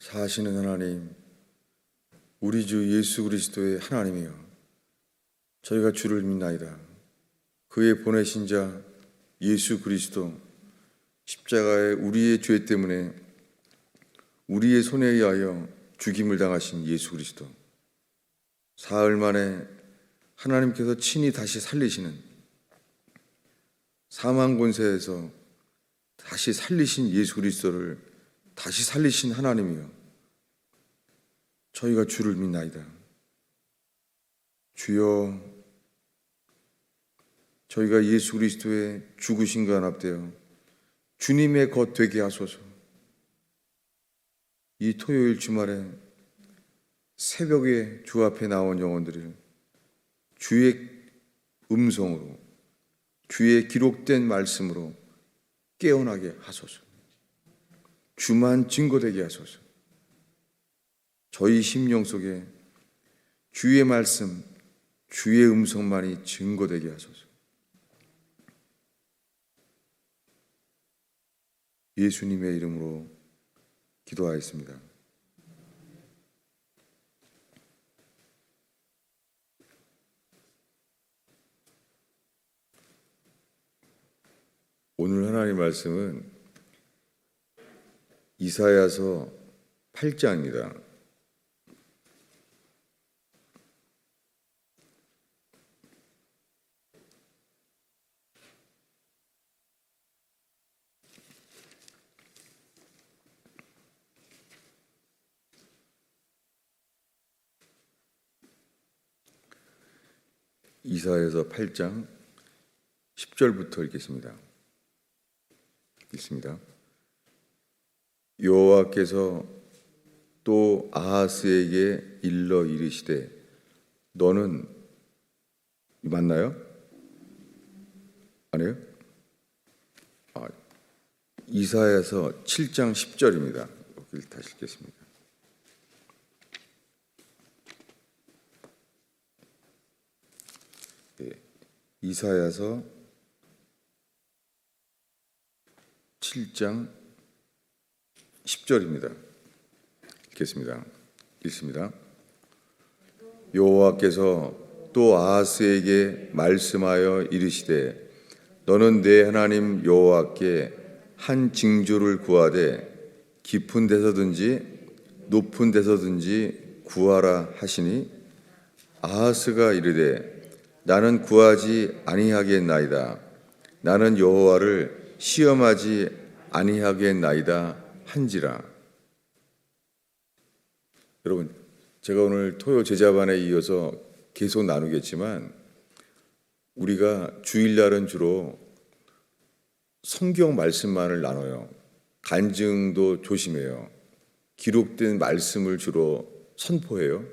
사시는 하나님, 우리 주 예수 그리스도의 하나님이여, 저희가 주를 믿나이다. 그의 보내신 자 예수 그리스도, 십자가에 우리의 죄 때문에 우리의 손에 의하여 죽임을 당하신 예수 그리스도, 사흘 만에 하나님께서 친히 다시 살리시는, 사망 권세에서 다시 살리신 예수 그리스도를 다시 살리신 하나님이여, 저희가 주를 믿나이다. 주여, 저희가 예수 그리스도의 죽으심과 연합되어 주님의 것 되게 하소서. 이 토요일 주말에 새벽에 주 앞에 나온 영혼들을 주의 음성으로, 주의 기록된 말씀으로 깨어나게 하소서. 주만 증거되게 하소서. 저희 심령 속에 주의 말씀, 주의 음성만이 증거되게 하소서. 예수님의 이름으로 기도하였습니다. 오늘 하나님의 말씀은 이사야서 8장입니다. 이사야서 8장 10절부터 읽겠습니다. 읽습니다. 여호와께서 또 아하스에게 일러 이르시되, 너는, 맞나요? 아니에요? 이사야서 7장 10절입니다. 여기를 다시 읽겠습니다. 이사야서 7장 10절입니다. 읽겠습니다. 읽습니다. 여호와께서 또 아하스에게 말씀하여 이르시되, 너는 내 하나님 여호와께 한 징조를 구하되 깊은 데서든지 높은 데서든지 구하라 하시니, 아하스가 이르되, 나는 구하지 아니하겠나이다. 나는 여호와를 시험하지 아니하겠나이다 한지라. 여러분, 제가 오늘 토요 제자반에 이어서 계속 나누겠지만, 우리가 주일날은 주로 성경 말씀만을 나눠요. 간증도 조심해요. 기록된 말씀을 주로 선포해요.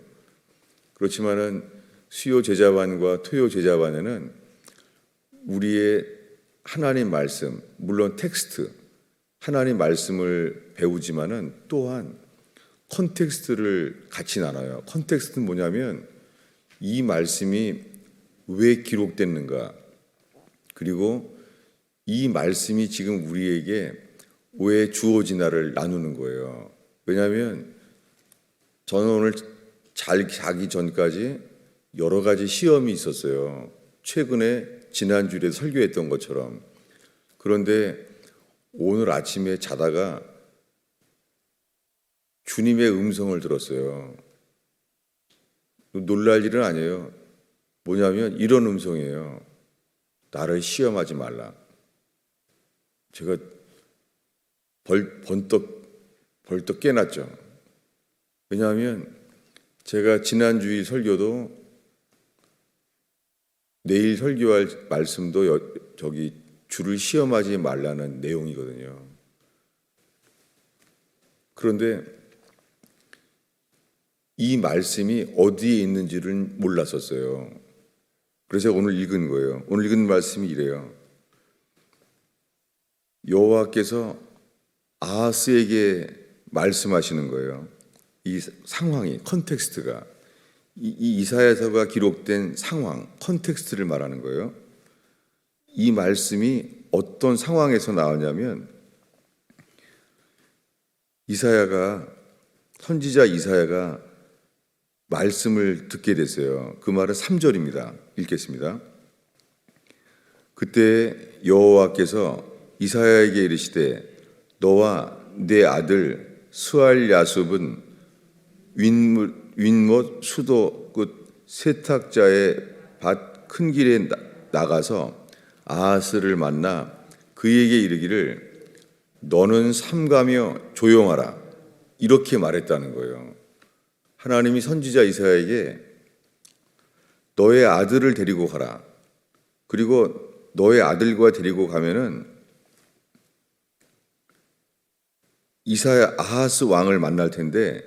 그렇지만은 수요 제자반과 토요 제자반에는 우리의 하나님 말씀, 물론 텍스트, 하나님 말씀을 배우지만은 또한 컨텍스트를 같이 나눠요. 컨텍스트는 뭐냐면 이 말씀이 왜 기록됐는가, 그리고 이 말씀이 지금 우리에게 왜 주어지나를 나누는 거예요. 왜냐하면 저는 오늘 잘 자기 전까지 여러 가지 시험이 있었어요. 최근에 지난주에 설교했던 것처럼. 그런데 오늘 아침에 자다가 주님의 음성을 들었어요. 놀랄 일은 아니에요. 뭐냐면 이런 음성이에요. 나를 시험하지 말라. 제가 벌떡 깨났죠. 왜냐하면 제가 지난주일 설교도, 내일 설교할 말씀도 주를 시험하지 말라는 내용이거든요. 그런데 이 말씀이 어디에 있는지를 몰랐었어요. 그래서 오늘 읽은 거예요. 오늘 읽은 말씀이 이래요. 여호와께서 아하스에게 말씀하시는 거예요. 이 상황이, 컨텍스트가, 이 이사야서가 기록된 상황, 컨텍스트를 말하는 거예요. 이 말씀이 어떤 상황에서 나오냐면, 이사야가 선지자 이사야가 말씀을 듣게 됐어요. 그 말은 3절입니다. 읽겠습니다. 그때 여호와께서 이사야에게 이르시되 너와 내 아들 스알야숲은 윗못 수도 끝 세탁자의 밭 큰 길에 나가서 아하스를 만나 그에게 이르기를 너는 삼가며 조용하라 이렇게 말했다는 거예요. 하나님이 선지자 이사야에게 너의 아들을 데리고 가라. 그리고 너의 아들과 데리고 가면은 이사야 아하스 왕을 만날 텐데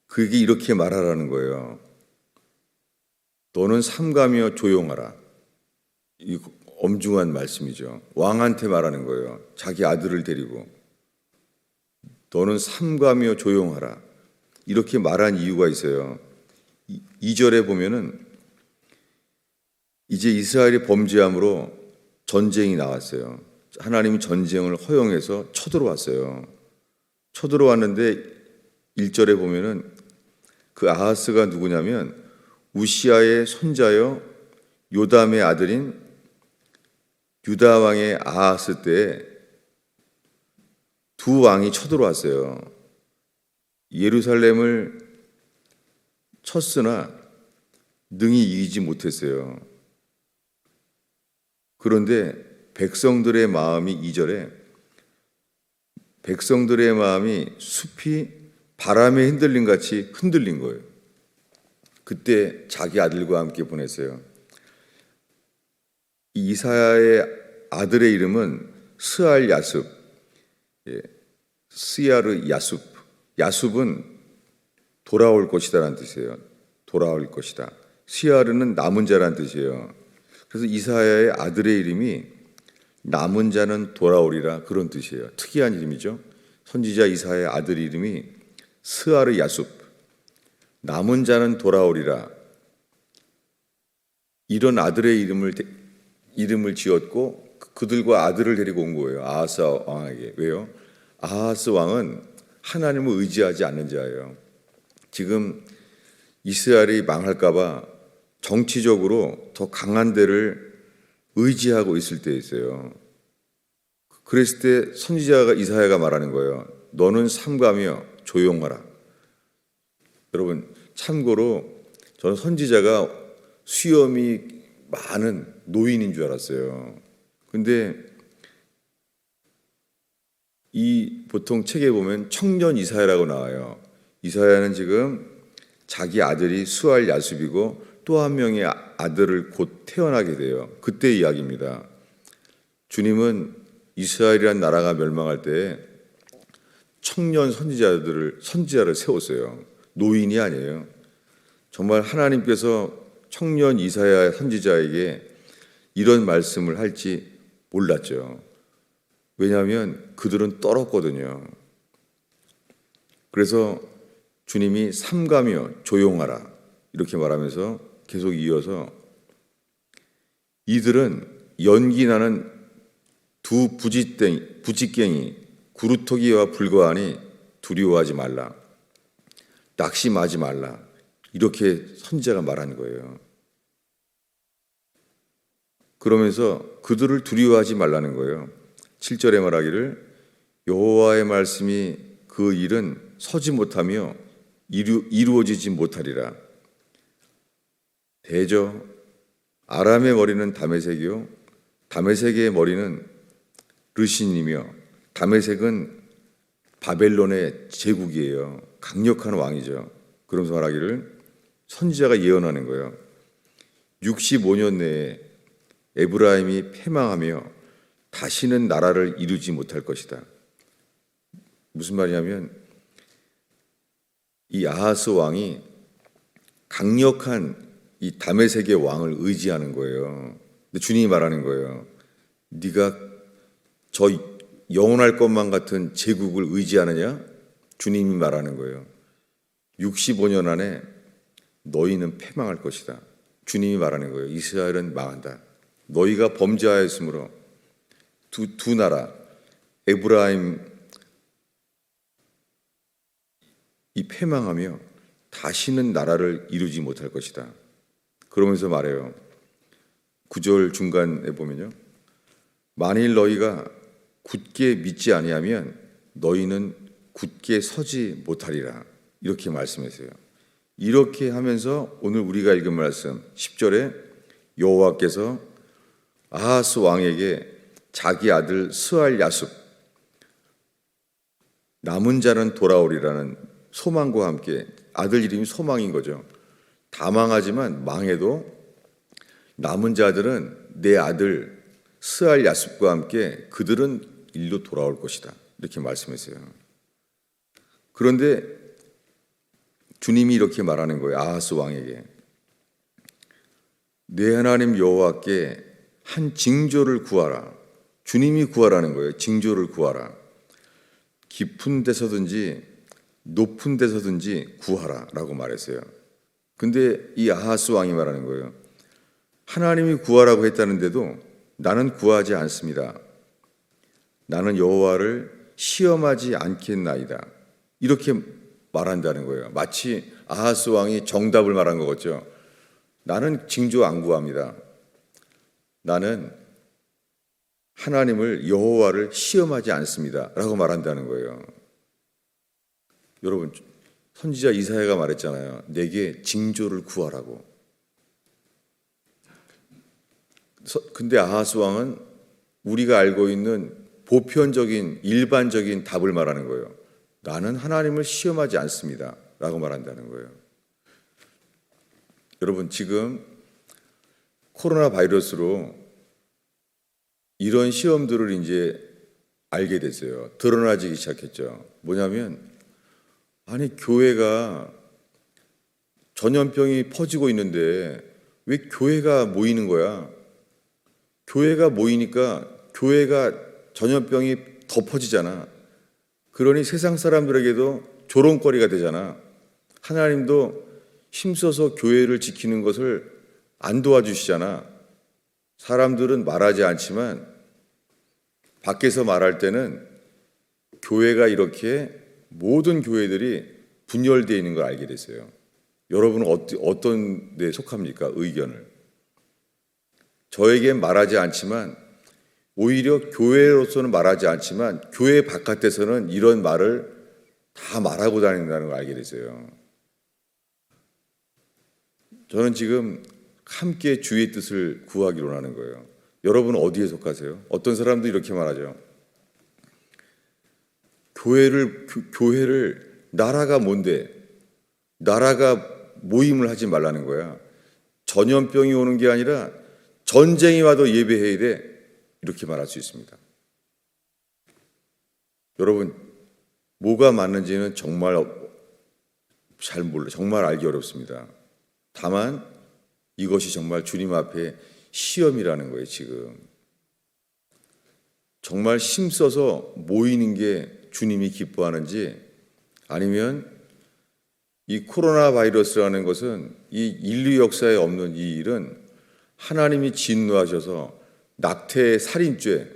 그게 이렇게 말하라는 거예요. 너는 삼가며 조용하라. 이 엄중한 말씀이죠. 왕한테 말하는 거예요. 자기 아들을 데리고 너는 삼가며 조용하라. 이렇게 말한 이유가 있어요. 2절에 보면은 이제 이스라엘이 범죄함으로 전쟁이 나왔어요. 하나님이 전쟁을 허용해서 쳐들어왔어요. 쳐들어왔는데 1절에 보면은 그 아하스가 누구냐면 우시아의 손자여 요담의 아들인 유다 왕의 아하스 때에 두 왕이 쳐들어왔어요. 예루살렘을 쳤으나 능히 이기지 못했어요. 그런데 백성들의 마음이 2절에 백성들의 마음이 숲이 바람에 흔들린 같이 흔들린 거예요. 그때 자기 아들과 함께 보냈어요. 이사야의 아들의 이름은 스알야숲, 스야르 야숲. 야숲은 돌아올 것이다라는 뜻이에요. 돌아올 것이다. 스야르는 남은 자라는 뜻이에요. 그래서 이사야의 아들의 이름이 남은 자는 돌아오리라 그런 뜻이에요. 특이한 이름이죠. 선지자 이사야의 아들 이름이 스아르 야숲, 남은 자는 돌아오리라. 이런 아들의 이름을 지었고 그들과 아들을 데리고 온 거예요. 아하스 왕에게. 왜요? 아하스 왕은 하나님을 의지하지 않는 자예요. 지금 이스라엘이 망할까 봐 정치적으로 더 강한 데를 의지하고 있을 때 있어요. 그랬을 때 선지자가 이사야가 말하는 거예요. 너는 삼가며 조용하라. 여러분 참고로 저는 선지자가 수염이 많은 노인인 줄 알았어요. 근데 이 보통 책에 보면 청년 이사야라고 나와요. 이사야는 지금 자기 아들이 스알 야숲이고 또 한 명의 아들을 곧 태어나게 돼요. 그때 이야기입니다. 주님은 이스라엘이라는 나라가 멸망할 때 청년 선지자를 세웠어요. 노인이 아니에요. 정말 하나님께서 청년 이사야 선지자에게 이런 말씀을 할지 몰랐죠. 왜냐하면 그들은 떨었거든요. 그래서 주님이 삼가며 조용하라 이렇게 말하면서 계속 이어서 이들은 연기나는 두 부짓갱이 구루터기와 불과하니 두려워하지 말라. 낙심하지 말라. 이렇게 선지자가 말한 거예요. 그러면서 그들을 두려워하지 말라는 거예요. 7절에 말하기를 여호와의 말씀이 그 일은 서지 못하며 이루어지지 못하리라. 대저 아람의 머리는 다메섹이요 다메섹의 머리는 르신이며 다메섹은 바벨론의 제국이에요. 강력한 왕이죠. 그러면서 말하기를 선지자가 예언하는 거예요. 65년 내에 에브라임이 패망하며 다시는 나라를 이루지 못할 것이다. 무슨 말이냐면 이 아하스 왕이 강력한 이 다메섹의 왕을 의지하는 거예요. 근데 주님이 말하는 거예요. 네가 저 영원할 것만 같은 제국을 의지하느냐? 주님이 말하는 거예요. 65년 안에 너희는 패망할 것이다. 주님이 말하는 거예요. 이스라엘은 망한다. 너희가 범죄하였으므로 두 나라 에브라임 패망하며 다시는 나라를 이루지 못할 것이다. 그러면서 말해요. 9절 중간에 보면요. 만일 너희가 굳게 믿지 아니하면 너희는 굳게 서지 못하리라. 이렇게 말씀했어요. 이렇게 하면서 오늘 우리가 읽은 말씀 10절에 여호와께서 아하스 왕에게 자기 아들 스알 야숲 남은 자는 돌아오리라는 소망과 함께, 아들 이름이 소망인 거죠. 다 망하지만 망해도 남은 자들은 내 아들 스알 야숲과 함께 그들은 일로 돌아올 것이다. 이렇게 말씀했어요. 그런데 주님이 이렇게 말하는 거예요. 아하스 왕에게 내 하나님 여호와께 한 징조를 구하라. 주님이 구하라는 거예요. 징조를 구하라. 깊은 데서든지 높은 데서든지 구하라 라고 말했어요. 근데 이 아하스 왕이 말하는 거예요. 하나님이 구하라고 했다는데도 나는 구하지 않습니다. 나는 여호와를 시험하지 않겠나이다. 이렇게 말한다는 거예요. 마치 아하스 왕이 정답을 말한 것 같죠. 나는 징조 안 구합니다. 나는 하나님을 여호와를 시험하지 않습니다. 라고 말한다는 거예요. 여러분, 선지자 이사야가 말했잖아요. 내게 징조를 구하라고. 근데 아하스 왕은 우리가 알고 있는 보편적인 일반적인 답을 말하는 거예요. 나는 하나님을 시험하지 않습니다. 라고 말한다는 거예요. 여러분, 지금 코로나 바이러스로 이런 시험들을 이제 알게 됐어요. 드러나기 시작했죠. 뭐냐면, 아니, 교회가 전염병이 퍼지고 있는데 왜 교회가 모이는 거야? 교회가 모이니까 교회가 전염병이 더 퍼지잖아. 그러니 세상 사람들에게도 조롱거리가 되잖아. 하나님도 힘써서 교회를 지키는 것을 안 도와주시잖아. 사람들은 말하지 않지만 밖에서 말할 때는 교회가 이렇게 모든 교회들이 분열되어 있는 걸 알게 됐어요. 여러분은 어떤 데 속합니까? 의견을. 저에겐 말하지 않지만 오히려 교회로서는 말하지 않지만 교회 바깥에서는 이런 말을 다 말하고 다닌다는 걸 알게 됐어요. 저는 지금 함께 주의 뜻을 구하기로 하는 거예요. 여러분은 어디에 속하세요? 어떤 사람도 이렇게 말하죠. 교회를 나라가 뭔데? 나라가 모임을 하지 말라는 거야. 전염병이 오는 게 아니라 전쟁이 와도 예배해야 돼. 이렇게 말할 수 있습니다. 여러분, 뭐가 맞는지는 정말 잘 몰라요. 정말 알기 어렵습니다. 다만 이것이 정말 주님 앞에 시험이라는 거예요. 지금 정말 힘써서 모이는 게 주님이 기뻐하는지, 아니면 이 코로나 바이러스라는 것은 이 인류 역사에 없는 이 일은 하나님이 진노하셔서 낙태 살인죄,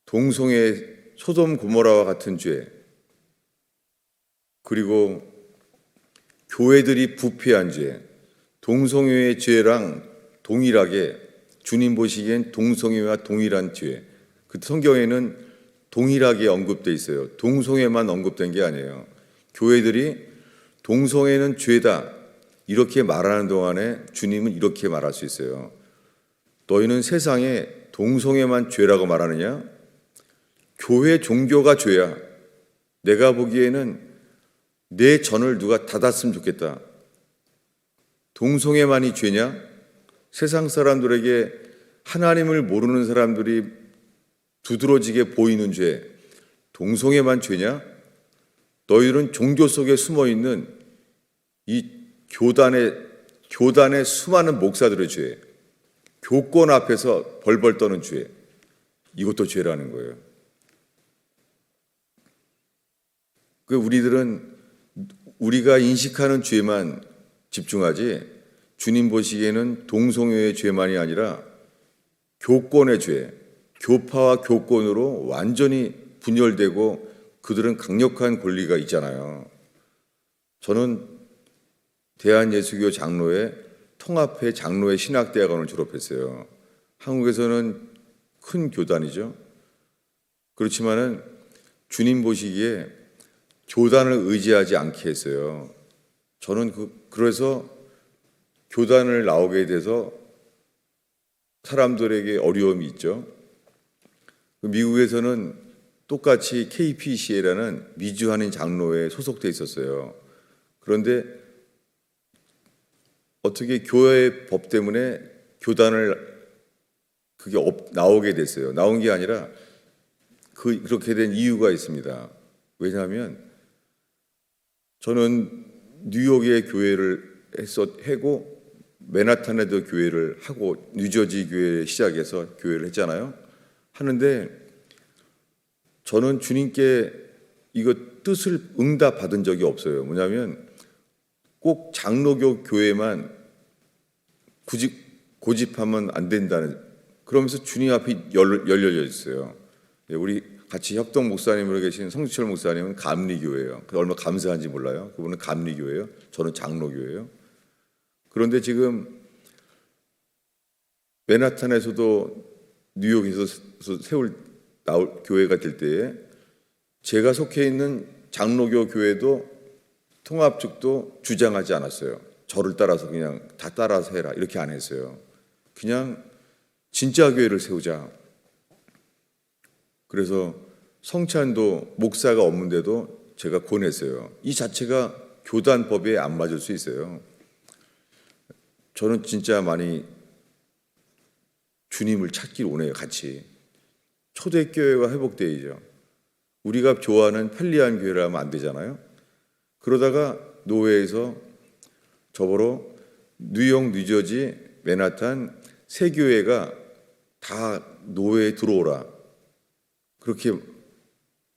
동성애 소돔 고모라와 같은 죄, 그리고 교회들이 부패한 죄, 동성애의 죄랑 동일하게 주님 보시기엔 동성애와 동일한 죄, 그 성경에는 동일하게 언급되어 있어요. 동성애만 언급된 게 아니에요. 교회들이 동성애는 죄다 이렇게 말하는 동안에 주님은 이렇게 말할 수 있어요. 너희는 세상에 동성애만 죄라고 말하느냐? 교회 종교가 죄야. 내가 보기에는 내 전을 누가 닫았으면 좋겠다. 동성애만이 죄냐? 세상 사람들에게 하나님을 모르는 사람들이 두드러지게 보이는 죄, 동성애만 죄냐? 너희들은 종교 속에 숨어있는 이 교단의 수많은 목사들의 죄, 교권 앞에서 벌벌 떠는 죄, 이것도 죄라는 거예요. 우리가 인식하는 죄만 집중하지, 주님 보시기에는 동성애의 죄만이 아니라 교권의 죄, 교파와 교권으로 완전히 분열되고 그들은 강력한 권리가 있잖아요. 저는 대한예수교 장로회 통합회 장로회 신학대학원을 졸업했어요. 한국에서는 큰 교단이죠. 그렇지만은 주님 보시기에 교단을 의지하지 않게 했어요. 저는 그래서 교단을 나오게 돼서 사람들에게 어려움이 있죠. 미국에서는 똑같이 KPCA라는 미주한인 장로회에 소속돼 있었어요. 그런데 어떻게 교회 법 때문에 교단을 그게 나오게 됐어요. 나온 게 아니라 그렇게 된 이유가 있습니다. 왜냐하면 저는 뉴욕에 교회를 하고 맨하탄에도 교회를 하고 뉴저지 교회 시작해서 교회를 했잖아요. 하는데 저는 주님께 이거 뜻을 응답받은 적이 없어요. 뭐냐면 꼭 장로교 교회만 고집하면 안 된다는, 그러면서 주님 앞이 열려 있어요. 우리 같이 협동 목사님으로 계신 성지철 목사님은 감리교회예요. 얼마나 감사한지 몰라요. 그분은 감리교회예요. 저는 장로교회예요. 그런데 지금 맨하탄에서도 뉴욕에서 나올 교회가 될 때에 제가 속해 있는 장로교 교회도 통합 측도 주장하지 않았어요. 저를 따라서 그냥 다 따라서 해라 이렇게 안 했어요. 그냥 진짜 교회를 세우자. 그래서 성찬도 목사가 없는데도 제가 권했어요. 이 자체가 교단법에 안 맞을 수 있어요. 저는 진짜 많이 주님을 찾길 원해요. 같이 초대교회가 회복되어야죠. 우리가 좋아하는 편리한 교회를 하면 안 되잖아요. 그러다가 노회에서 저보러 뉴욕, 뉴저지, 맨하탄 세 교회가 다 노회에 들어오라 그렇게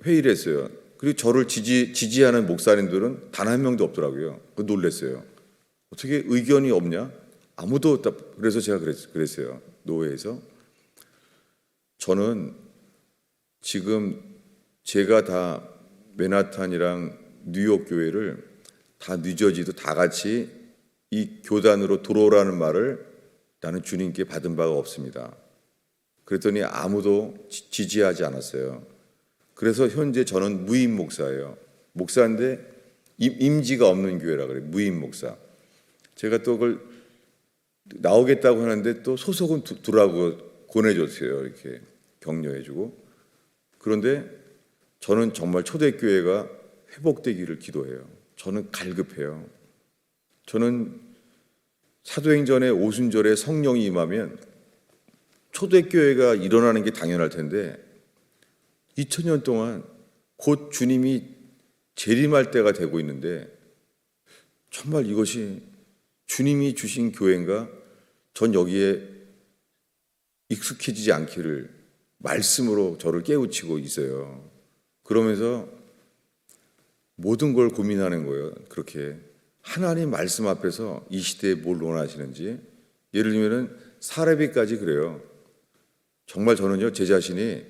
회의를 했어요. 그리고 저를 지지하는 목사님들은 단 한 명도 없더라고요. 놀랐어요. 어떻게 의견이 없냐? 아무도 없다. 그래서 제가 그랬어요. 노회에서. 저는 지금 제가 다 맨하탄이랑 뉴욕 교회를 다 뉴저지도 다 같이 이 교단으로 들어오라는 말을 나는 주님께 받은 바가 없습니다. 그랬더니 아무도 지지하지 않았어요. 그래서 현재 저는 무임 목사예요. 목사인데 임지가 없는 교회라 그래요. 무임 목사. 제가 또 그걸 나오겠다고 하는데 또 소속은 두라고 권해줬어요. 이렇게 격려해주고. 그런데 저는 정말 초대교회가 회복되기를 기도해요. 저는 갈급해요. 저는 사도행전의 오순절에 성령이 임하면 초대교회가 일어나는 게 당연할 텐데 2000년 동안 곧 주님이 재림할 때가 되고 있는데 정말 이것이 주님이 주신 교회인가? 전 여기에 익숙해지지 않기를 말씀으로 저를 깨우치고 있어요. 그러면서 모든 걸 고민하는 거예요. 그렇게 하나님 말씀 앞에서 이 시대에 뭘 원하시는지. 예를 들면은 사례비까지 그래요. 정말 저는요 제 자신이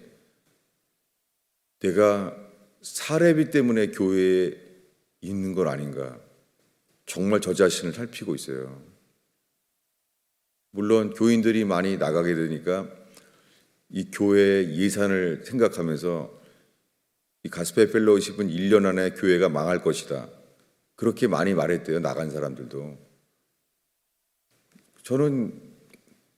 내가 사례비 때문에 교회에 있는 건 아닌가, 정말 저 자신을 살피고 있어요. 물론 교인들이 많이 나가게 되니까 이 교회의 예산을 생각하면서 이 가스펠 펠로우십은 1년 안에 교회가 망할 것이다. 그렇게 많이 말했대요. 나간 사람들도. 저는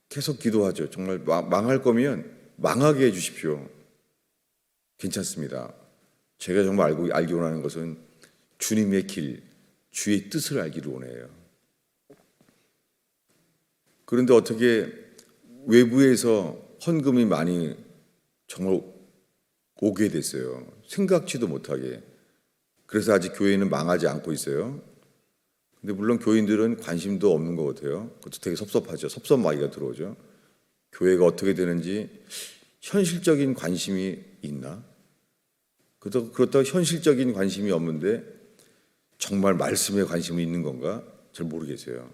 계속 기도하죠. 정말 망할 거면 망하게 해주십시오. 괜찮습니다. 제가 정말 알기 원하는 것은 주님의 길, 주의 뜻을 알기를 원해요. 그런데 어떻게 외부에서 헌금이 많이 정말 오게 됐어요. 생각지도 못하게. 그래서 아직 교회는 망하지 않고 있어요. 근데 물론 교인들은 관심도 없는 것 같아요. 그것도 되게 섭섭하죠. 섭섭마귀가 들어오죠. 교회가 어떻게 되는지 현실적인 관심이 있나? 그렇다고 현실적인 관심이 없는데 정말 말씀에 관심이 있는 건가? 잘 모르겠어요.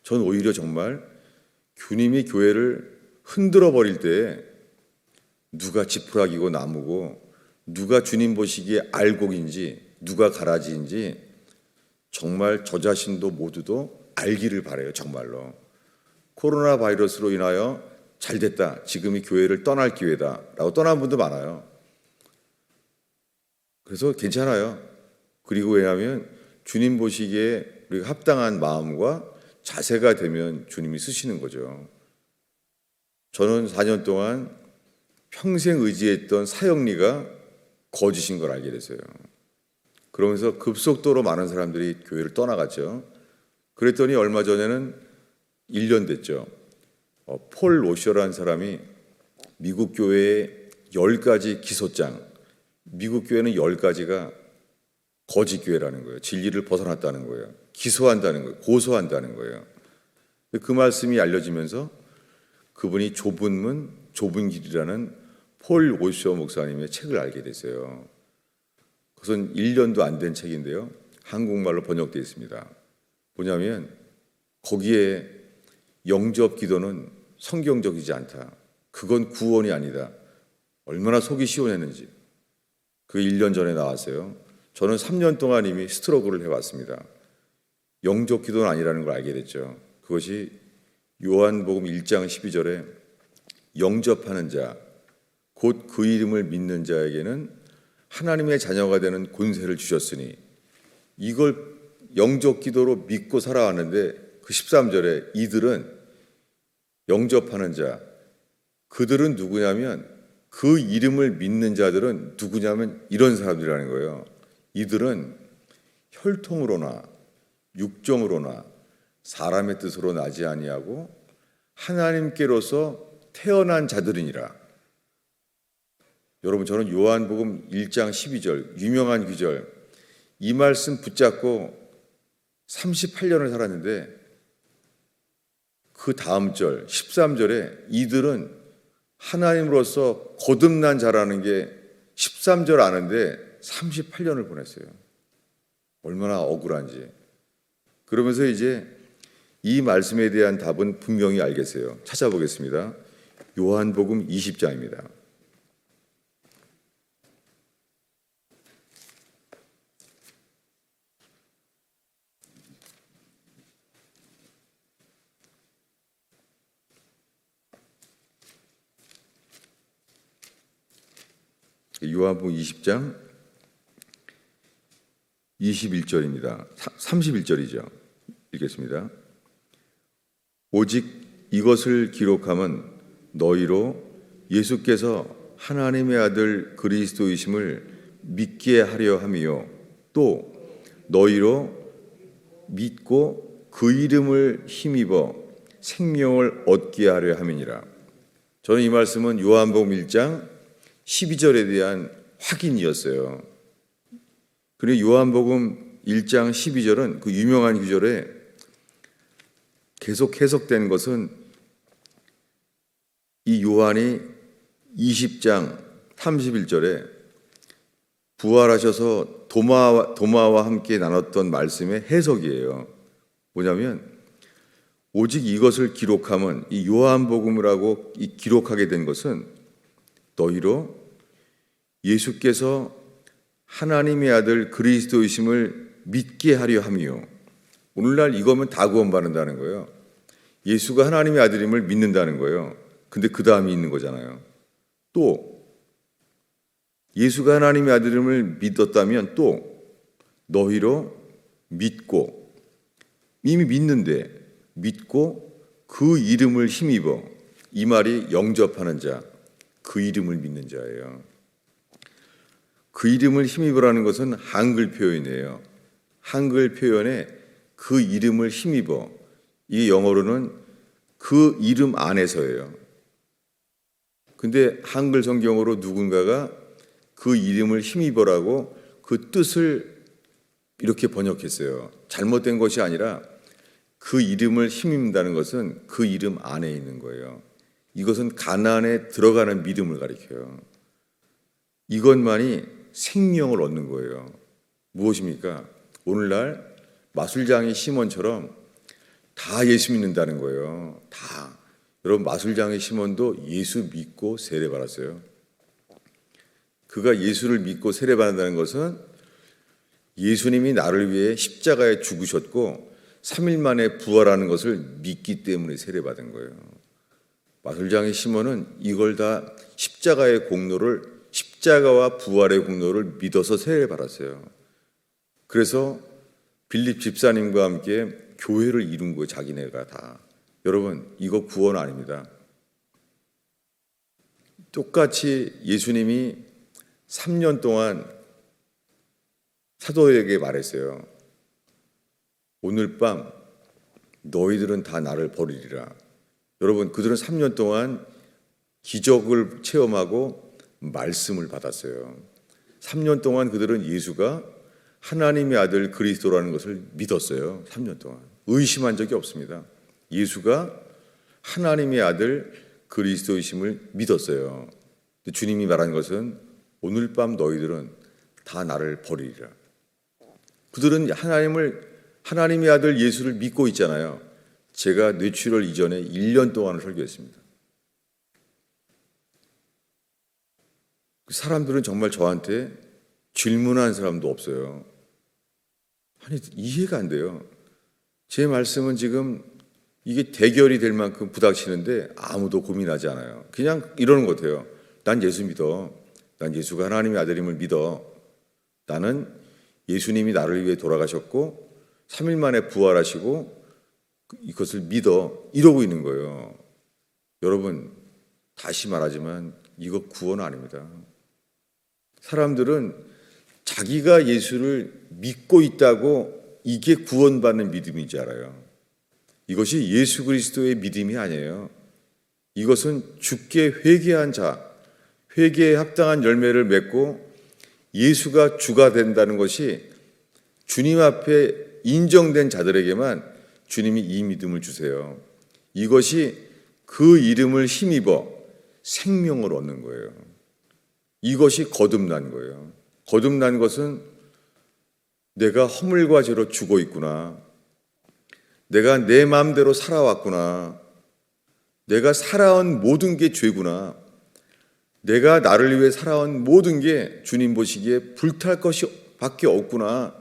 전 오히려 정말 주님이 교회를 흔들어 버릴 때 누가 지푸라기고 나무고 누가 주님 보시기에 알곡인지 누가 가라지인지 정말 저 자신도 모두도 알기를 바라요. 정말로. 코로나 바이러스로 인하여 잘됐다. 지금이 교회를 떠날 기회다. 라고 떠난 분도 많아요. 그래서 괜찮아요. 그리고 왜냐하면 주님 보시기에 우리가 합당한 마음과 자세가 되면 주님이 쓰시는 거죠. 저는 4년 동안 평생 의지했던 사형리가 거짓인 걸 알게 됐어요. 그러면서 급속도로 많은 사람들이 교회를 떠나갔죠. 그랬더니 얼마 전에는 1년 됐죠. 폴 로셔라는 사람이 미국 교회의 10가지 기소장, 미국 교회는 10가지가 거짓 교회라는 거예요. 진리를 벗어났다는 거예요. 기소한다는 거예요. 고소한다는 거예요. 그 말씀이 알려지면서 그분이 좁은 문, 좁은 길이라는 폴 로셔 목사님의 책을 알게 됐어요. 그것은 1년도 안 된 책인데요. 한국말로 번역되어 있습니다. 뭐냐면 거기에 영접 기도는 성경적이지 않다. 그건 구원이 아니다. 얼마나 속이 시원했는지. 그게 1년 전에 나왔어요. 저는 3년 동안 이미 스트러글을 해왔습니다. 영접 기도는 아니라는 걸 알게 됐죠. 그것이 요한복음 1장 12절에 영접하는 자, 곧 그 이름을 믿는 자에게는 하나님의 자녀가 되는 권세를 주셨으니, 이걸 영접 기도로 믿고 살아왔는데 그 13절에 이들은 영접하는 자, 그들은 누구냐면 그 이름을 믿는 자들은 누구냐면 이런 사람들이라는 거예요. 이들은 혈통으로나 육정으로나 사람의 뜻으로 나지 아니하고 하나님께로서 태어난 자들이니라. 여러분, 저는 요한복음 1장 12절 유명한 구절 이 말씀 붙잡고 38년을 살았는데 그 다음 절 13절에 이들은 하나님으로서 거듭난 자라는 게 13절 아는데 38년을 보냈어요. 얼마나 억울한지. 그러면서 이제 이 말씀에 대한 답은 분명히 알겠어요. 찾아보겠습니다. 요한복음 20장입니다. 요한복음 20장 21절입니다. 31절이죠. 읽겠습니다. 오직 이것을 기록함은 너희로 예수께서 하나님의 아들 그리스도이심을 믿게 하려 함이요 또 너희로 믿고 그 이름을 힘입어 생명을 얻게 하려 함이니라. 저는 이 말씀은 요한복음 1장 12절에 대한 확인이었어요. 그리고 요한복음 1장 12절은 그 유명한 구절에 계속 해석된 것은 이 요한이 20장 31절에 부활하셔서 도마와 함께 나눴던 말씀의 해석이에요. 뭐냐면 오직 이것을 기록함은 이 요한복음이라고 기록하게 된 것은 너희로 예수께서 하나님의 아들 그리스도이심을 믿게 하려 함이요. 오늘날 이거면 다 구원받는다는 거예요. 예수가 하나님의 아들임을 믿는다는 거예요. 근데 그 다음이 있는 거잖아요. 또 예수가 하나님의 아들임을 믿었다면 또 너희로 믿고, 이미 믿는데 믿고 그 이름을 힘입어, 이 말이 영접하는 자, 그 이름을 믿는 자예요. 그 이름을 힘입으라는 것은 한글 표현이에요. 한글 표현에 그 이름을 힘입어, 이게 영어로는 그 이름 안에서예요. 근데 한글 성경으로 누군가가 그 이름을 힘입어라고 그 뜻을 이렇게 번역했어요. 잘못된 것이 아니라 그 이름을 힘입는다는 것은 그 이름 안에 있는 거예요. 이것은 가나안에 들어가는 믿음을 가리켜요. 이것만이 생명을 얻는 거예요. 무엇입니까? 오늘날 마술장의 시몬처럼 다 예수 믿는다는 거예요. 다. 여러분, 마술장의 시몬도 예수 믿고 세례받았어요. 그가 예수를 믿고 세례받는다는 것은 예수님이 나를 위해 십자가에 죽으셨고 3일 만에 부활하는 것을 믿기 때문에 세례받은 거예요. 마술장의 시몬은 이걸 다 십자가와 부활의 공로를 믿어서 세례받았어요. 그래서 빌립 집사님과 함께 교회를 이룬 거예요. 자기네가 다. 여러분, 이거 구원 아닙니다. 똑같이 예수님이 3년 동안 사도에게 말했어요. 오늘 밤 너희들은 다 나를 버리리라. 여러분, 그들은 3년 동안 기적을 체험하고 말씀을 받았어요. 3년 동안 그들은 예수가 하나님의 아들 그리스도라는 것을 믿었어요. 3년 동안 의심한 적이 없습니다. 예수가 하나님의 아들 그리스도이심을 믿었어요. 주님이 말한 것은 오늘 밤 너희들은 다 나를 버리리라. 그들은 하나님의 아들 예수를 믿고 있잖아요. 제가 뇌출혈 이전에 1년 동안을 설교했습니다. 사람들은 정말 저한테 질문한 사람도 없어요. 아니, 이해가 안 돼요. 제 말씀은 지금 이게 대결이 될 만큼 부닥치는데 아무도 고민하지 않아요. 그냥 이러는 것 같아요. 난 예수 믿어. 난 예수가 하나님의 아들임을 믿어. 나는 예수님이 나를 위해 돌아가셨고 3일 만에 부활하시고 이것을 믿어. 이러고 있는 거예요. 여러분, 다시 말하지만 이거 구원 아닙니다. 사람들은 자기가 예수를 믿고 있다고 이게 구원받는 믿음인 줄 알아요. 이것이 예수 그리스도의 믿음이 아니에요. 이것은 주께 회개한 자, 회개에 합당한 열매를 맺고 예수가 주가 된다는 것이 주님 앞에 인정된 자들에게만 주님이 이 믿음을 주세요. 이것이 그 이름을 힘입어 생명을 얻는 거예요. 이것이 거듭난 거예요. 거듭난 것은 내가 허물과 죄로 죽어 있구나. 내가 내 마음대로 살아왔구나. 내가 살아온 모든 게 죄구나. 내가 나를 위해 살아온 모든 게 주님 보시기에 불탈 것이 밖에 없구나.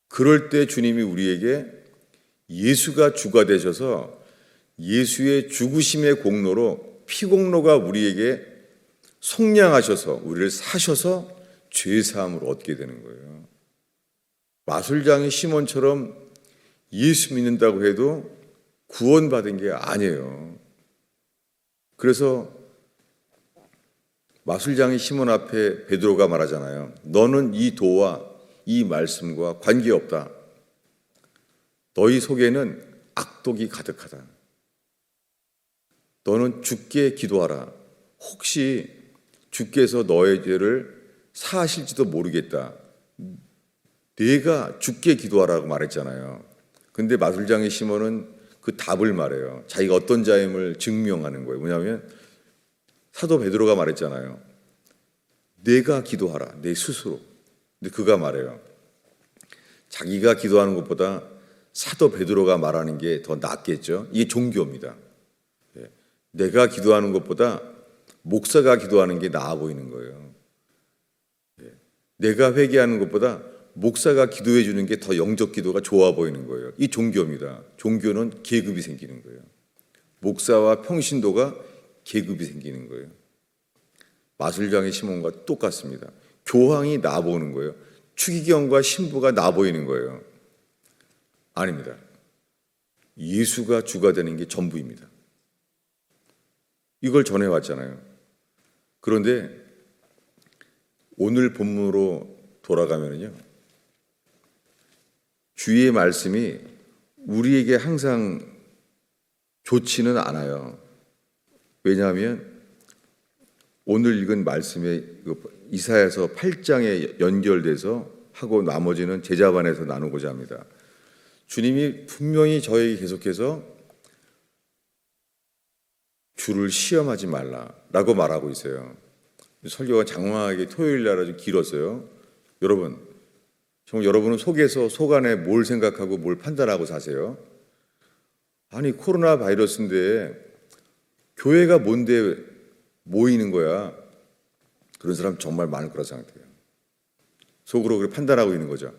그럴 때 주님이 우리에게 예수가 주가 되셔서 예수의 죽으심의 공로로 피공로가 우리에게 속량하셔서 우리를 사셔서 죄사함을 얻게 되는 거예요. 마술장의 시몬처럼 예수 믿는다고 해도 구원받은 게 아니에요. 그래서 마술장의 시몬 앞에 베드로가 말하잖아요. 너는 이 도와 이 말씀과 관계없다. 너희 속에는 악독이 가득하다. 너는 주께 기도하라. 혹시 주께서 너의 죄를 사하실지도 모르겠다. 내가 주께 기도하라고 말했잖아요. 근데 마술장의 시몬은 그 답을 말해요. 자기가 어떤 자임을 증명하는 거예요. 뭐냐면 사도 베드로가 말했잖아요. 내가 기도하라. 내 스스로. 근데 그가 말해요. 자기가 기도하는 것보다 사도 베드로가 말하는 게 더 낫겠죠. 이게 종교입니다. 내가 기도하는 것보다 목사가 기도하는 게 나아 보이는 거예요. 내가 회개하는 것보다 목사가 기도해 주는 게 더 영적 기도가 좋아 보이는 거예요. 이 종교입니다. 종교는 계급이 생기는 거예요. 목사와 평신도가 계급이 생기는 거예요. 마술장의 시몬과 똑같습니다. 교황이 나아 보이는 거예요. 추기경과 신부가 나아 보이는 거예요. 아닙니다. 예수가 주가 되는 게 전부입니다. 이걸 전해왔잖아요. 그런데 오늘 본문으로 돌아가면요, 주의 말씀이 우리에게 항상 좋지는 않아요. 왜냐하면 오늘 읽은 말씀에 이사야서 8장에 연결돼서 하고 나머지는 제자반에서 나누고자 합니다. 주님이 분명히 저에게 계속해서 주를 시험하지 말라라고 말하고 있어요. 설교가 장황하게 토요일 날 아주 길었어요. 여러분, 정말 여러분은 속 안에 뭘 생각하고 뭘 판단하고 사세요? 아니, 코로나 바이러스인데 교회가 뭔데 모이는 거야? 그런 사람 정말 많을 거라 생각해요. 속으로 그렇게 판단하고 있는 거죠.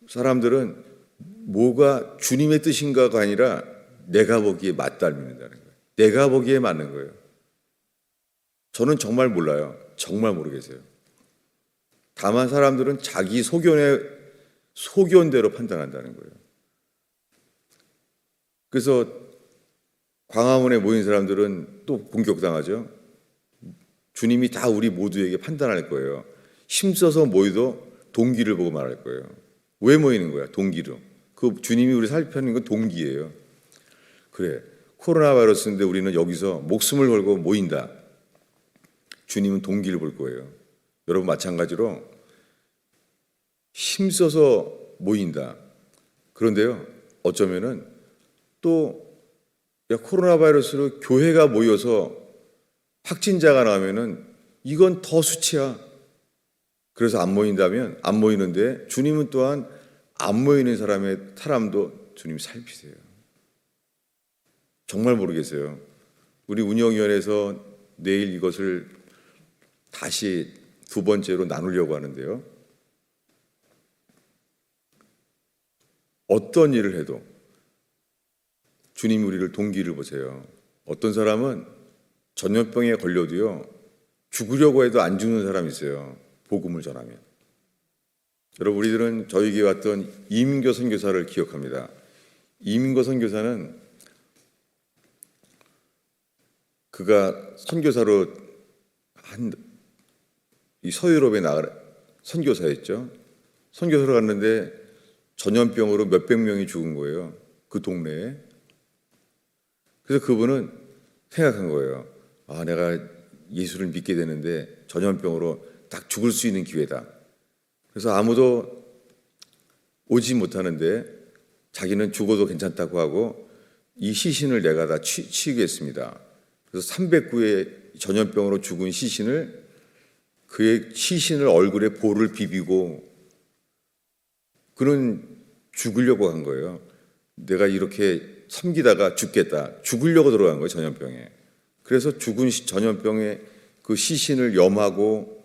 사람들은 뭐가 주님의 뜻인가가 아니라 내가 보기에 맞다를 믿는다는 거예요. 내가 보기에 맞는 거예요. 저는 정말 몰라요. 정말 모르겠어요. 다만 사람들은 자기 소견대로 판단한다는 거예요. 그래서 광화문에 모인 사람들은 또 공격당하죠. 주님이 다 우리 모두에게 판단할 거예요. 힘써서 모여도 동기를 보고 말할 거예요. 왜 모이는 거야? 동기로. 그 주님이 우리 살펴는 건 동기예요. 그래, 코로나 바이러스인데 우리는 여기서 목숨을 걸고 모인다. 주님은 동기를 볼 거예요. 여러분 마찬가지로 힘써서 모인다. 그런데요, 어쩌면은 또 코로나 바이러스로 교회가 모여서 확진자가 나오면은 이건 더 수치야. 그래서 안 모인다면 안 모이는데 주님은 또한 안 모이는 사람도 주님 살피세요. 정말 모르겠어요. 우리 운영위원회에서 내일 이것을 다시 두 번째로 나누려고 하는데요. 어떤 일을 해도 주님이 우리를 동기를 보세요. 어떤 사람은 전염병에 걸려도요, 죽으려고 해도 안 죽는 사람이 있어요. 복음을 전하면. 여러분, 우리들은 저에게 왔던 이민교 선교사를 기억합니다. 이민교 선교사는 그가 선교사로 이 서유럽에 선교사였죠. 선교사로 갔는데 전염병으로 몇백 명이 죽은 거예요. 그 동네에. 그래서 그분은 생각한 거예요. 아, 내가 예수를 믿게 되는데 전염병으로 딱 죽을 수 있는 기회다. 그래서 아무도 오지 못하는데 자기는 죽어도 괜찮다고 하고 이 시신을 내가 다 치우겠습니다. 그래서 309의 전염병으로 죽은 시신을 그의 시신을 얼굴에 볼을 비비고 그는 죽으려고 한 거예요. 내가 이렇게 섬기다가 죽겠다. 죽으려고 들어간 거예요, 전염병에. 그래서 죽은 전염병에 그 시신을 염하고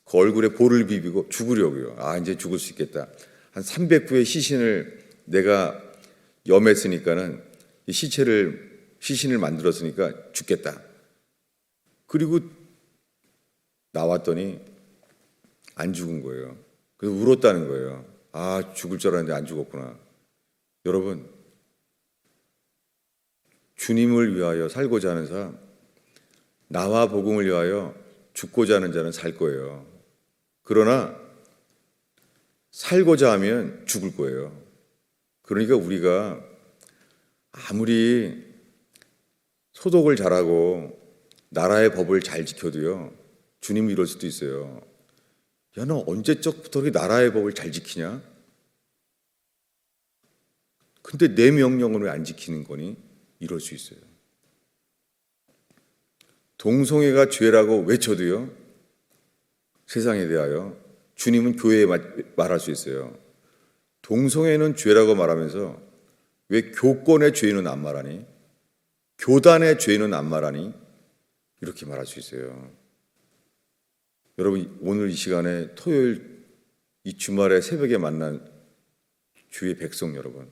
그 얼굴에 볼을 비비고 죽으려고요. 아, 이제 죽을 수 있겠다. 한 309의 시신을 내가 염했으니까는 이 시신을 만들었으니까 죽겠다. 그리고 나왔더니 안 죽은 거예요. 그래서 울었다는 거예요. 아, 죽을 줄 알았는데 안 죽었구나. 여러분, 주님을 위하여 살고자 하는 사람, 나와 복음을 위하여 죽고자 하는 자는 살 거예요. 그러나 살고자 하면 죽을 거예요. 그러니까 우리가 아무리 소독을 잘하고 나라의 법을 잘 지켜도요, 주님이 이럴 수도 있어요. 야, 너 언제적부터 그렇게 나라의 법을 잘 지키냐? 근데 내 명령을 왜 안 지키는 거니? 이럴 수 있어요. 동성애가 죄라고 외쳐도요, 세상에 대하여 주님은 교회에 말할 수 있어요. 동성애는 죄라고 말하면서 왜 교권의 죄는 안 말하니? 교단의 죄는 안 말하니? 이렇게 말할 수 있어요. 여러분, 오늘 이 시간에 토요일 이 주말에 새벽에 만난 주의 백성 여러분,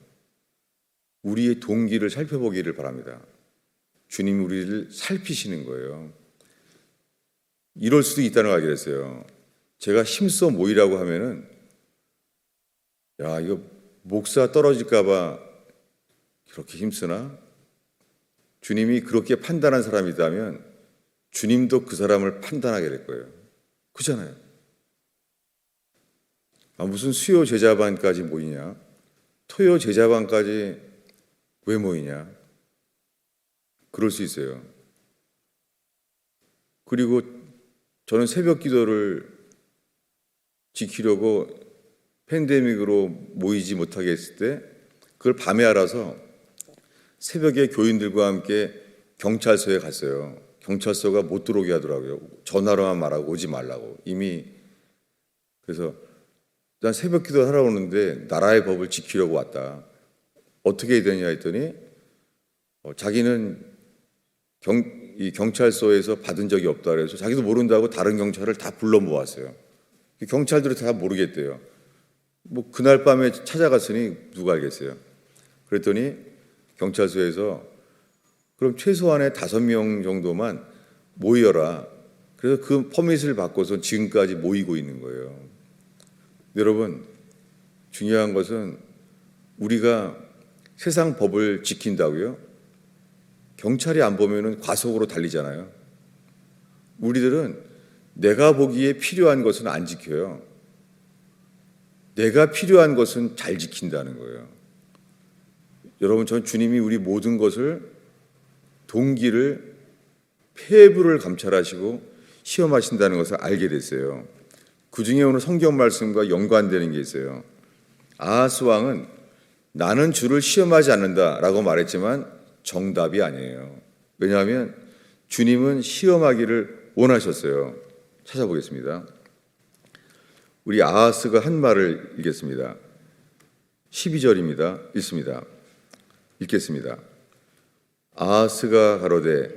우리의 동기를 살펴보기를 바랍니다. 주님이 우리를 살피시는 거예요. 이럴 수도 있다는 걸 알게 됐어요. 제가 힘써 모이라고 하면은, 야, 이거 목사 떨어질까 봐 그렇게 힘쓰나? 주님이 그렇게 판단한 사람이 있다면 주님도 그 사람을 판단하게 될 거예요. 그렇잖아요. 아, 무슨 수요 제자반까지 모이냐? 토요 제자반까지 왜 모이냐? 그럴 수 있어요. 그리고 저는 새벽 기도를 지키려고 팬데믹으로 모이지 못하게 했을 때 그걸 밤에 알아서 새벽에 교인들과 함께 경찰서에 갔어요. 경찰서가 못 들어오게 하더라고요. 전화로만 말하고 오지 말라고. 이미. 그래서 난 새벽 기도 하러 오는데 나라의 법을 지키려고 왔다. 어떻게 해야 되냐 했더니 자기는 이 경찰서에서 받은 적이 없다 그래서 자기도 모른다고 다른 경찰을 다 불러 모았어요. 경찰들이 다 모르겠대요. 뭐 그날 밤에 찾아갔으니 누가 알겠어요. 그랬더니 경찰서에서 그럼 최소한의 5명 정도만 모여라. 그래서 그 퍼밋을 받고서 지금까지 모이고 있는 거예요. 여러분, 중요한 것은 우리가 세상 법을 지킨다고요? 경찰이 안 보면은 과속으로 달리잖아요. 우리들은 내가 보기에 필요한 것은 안 지켜요. 내가 필요한 것은 잘 지킨다는 거예요. 여러분, 전 주님이 우리 모든 것을 동기를 폐부를 감찰하시고 시험하신다는 것을 알게 됐어요. 그 중에 오늘 성경 말씀과 연관되는 게 있어요. 아하스 왕은 나는 주를 시험하지 않는다라고 말했지만 정답이 아니에요. 왜냐하면 주님은 시험하기를 원하셨어요. 찾아보겠습니다. 우리 아하스가 한 말을 읽겠습니다. 12절입니다. 읽겠습니다. 아하스가 가로되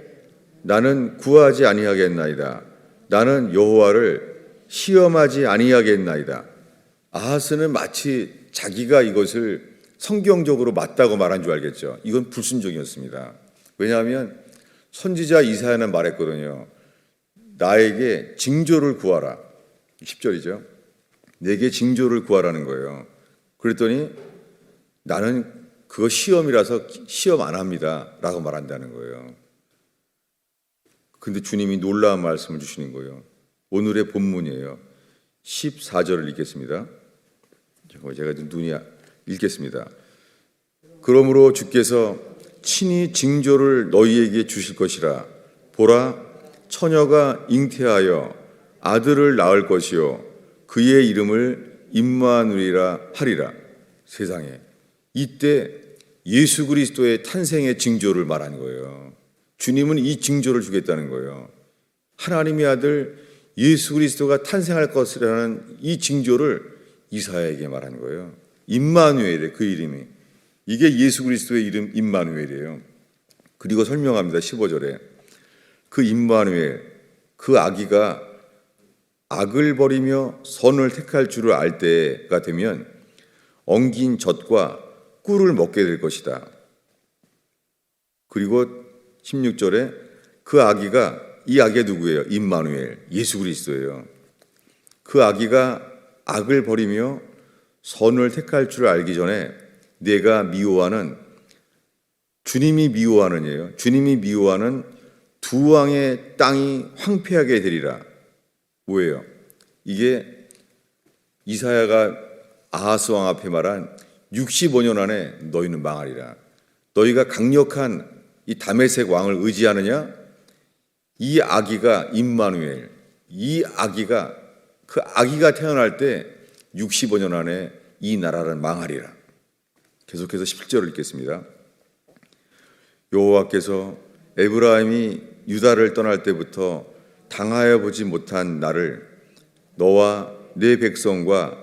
나는 구하지 아니하겠나이다. 나는 여호와를 시험하지 아니하겠나이다. 아하스는 마치 자기가 이것을 성경적으로 맞다고 말한 줄 알겠죠. 이건 불순종이었습니다. 왜냐하면 선지자 이사야는 말했거든요. 나에게 징조를 구하라. 10절이죠. 내게 징조를 구하라는 거예요. 그랬더니 나는 그거 시험이라서 시험 안 합니다 라고 말한다는 거예요. 근데 주님이 놀라운 말씀을 주시는 거예요. 오늘의 본문이에요. 14절을 읽겠습니다. 제가 눈이 읽겠습니다. 그러므로 주께서 친히 징조를 너희에게 주실 것이라. 보라, 처녀가 잉태하여 아들을 낳을 것이요 그의 이름을 임마누엘이라 하리라. 세상에, 이때 예수 그리스도의 탄생의 징조를 말하는 거예요. 주님은 이 징조를 주겠다는 거예요. 하나님의 아들 예수 그리스도가 탄생할 것이라는 이 징조를 이사야에게 말하는 거예요. 임마누엘의 그 이름이, 이게 예수 그리스도의 이름 임마누엘이에요. 그리고 설명합니다. 15절에 그 임마누엘, 그 아기가 악을 버리며 선을 택할 줄을 알 때가 되면 엉긴 젖과 꿀을 먹게 될 것이다. 그리고 16절에 그 아기가, 이 아기가 누구예요? 임마누엘, 예수 그리스도예요. 그 아기가 악을 버리며 선을 택할 줄을 알기 전에 내가 미워하는, 주님이 미워하는이에요. 주님이 미워하는 두 왕의 땅이 황폐하게 되리라. 뭐예요? 이게 이사야가 아하스 왕 앞에 말한 65년 안에 너희는 망하리라. 너희가 강력한 이 다메섹 왕을 의지하느냐? 이 아기가 임마누엘, 이 아기가, 그 아기가 태어날 때 65년 안에 이 나라를 망하리라. 계속해서 10절을 읽겠습니다. 여호와께서 에브라임이 유다를 떠날 때부터 당하여 보지 못한 나를 너와 내 백성과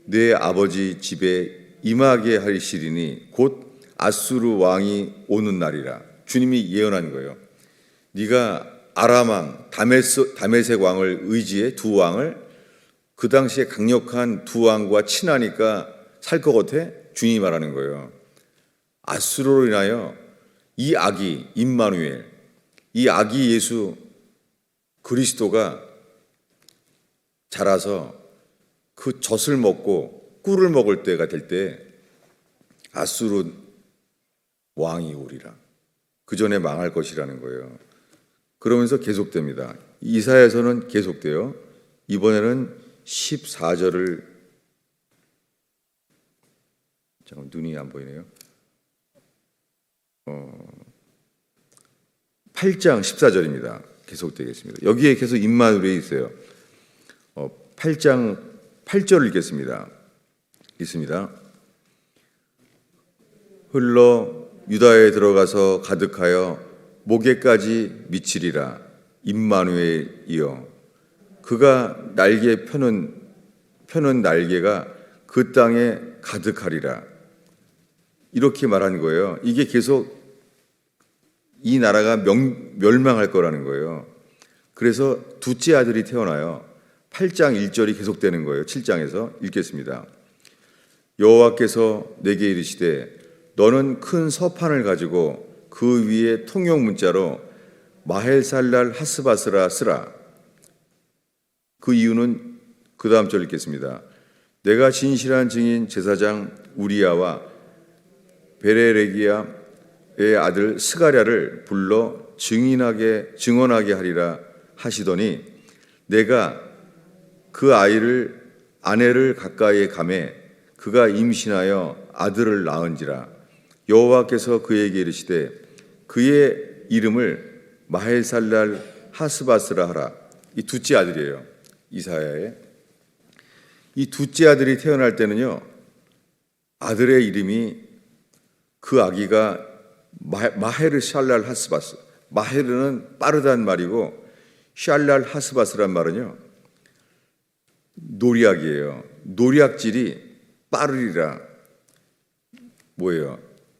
내 아버지 집에 임하게 하시리니 곧 아수르 왕이 오는 날이라. 주님이 예언한 거예요. 네가 아람 왕 다메섹 왕을 의지해, 두 왕을, 그 당시에 강력한 두 왕과 친하니까 살 것 같아? 주님이 말하는 거예요. 아수르로 인하여 이 아기 임마누엘, 이 아기 예수 그리스도가 자라서 그 젖을 먹고 꿀을 먹을 때가 될 때 아수르 왕이 오리라. 그 전에 망할 것이라는 거예요. 그러면서 계속됩니다. 이사야에서는 계속돼요. 이번에는 14절을, 잠깐 눈이 안 보이네요. 8장 14절입니다. 계속되겠습니다. 여기에 계속 임마누엘이 있어요. 8장 8절을 읽겠습니다. 있습니다. 흘러 유다에 들어가서 가득하여 목에까지 미치리라. 임마누엘이여, 그가 날개 펴는 날개가 그 땅에 가득하리라. 이렇게 말한 거예요. 이게 계속 이 나라가 멸망할 거라는 거예요. 그래서 둘째 아들이 태어나요. 8장 1절이 계속되는 거예요. 7장에서 읽겠습니다. 여호와께서 내게 이르시되 너는 큰 서판을 가지고 그 위에 통용 문자로 마헬살랄 하스바스라 쓰라. 그 이유는 그 다음 절 읽겠습니다. 내가 진실한 증인 제사장 우리야와 베레레기야의 아들 스가랴를 불러 증언하게 하리라 하시더니 내가 그 아내를 가까이에 가매 그가 임신하여 아들을 낳은지라. 여호와께서 그에게 이르시되 그의 이름을 마헬살랄 하스바스라 하라. 이 둘째 아들이에요. 이사야의. 이 둘째 아들이 태어날 때는요, 아들의 이름이 그 아기가 마헤르 샬랄 하스바스. 마헤르는 빠르단 말이고 샬랄 하스바스란 말은요, 노략이에요. 노략질이 빠르리라. 뭐예요?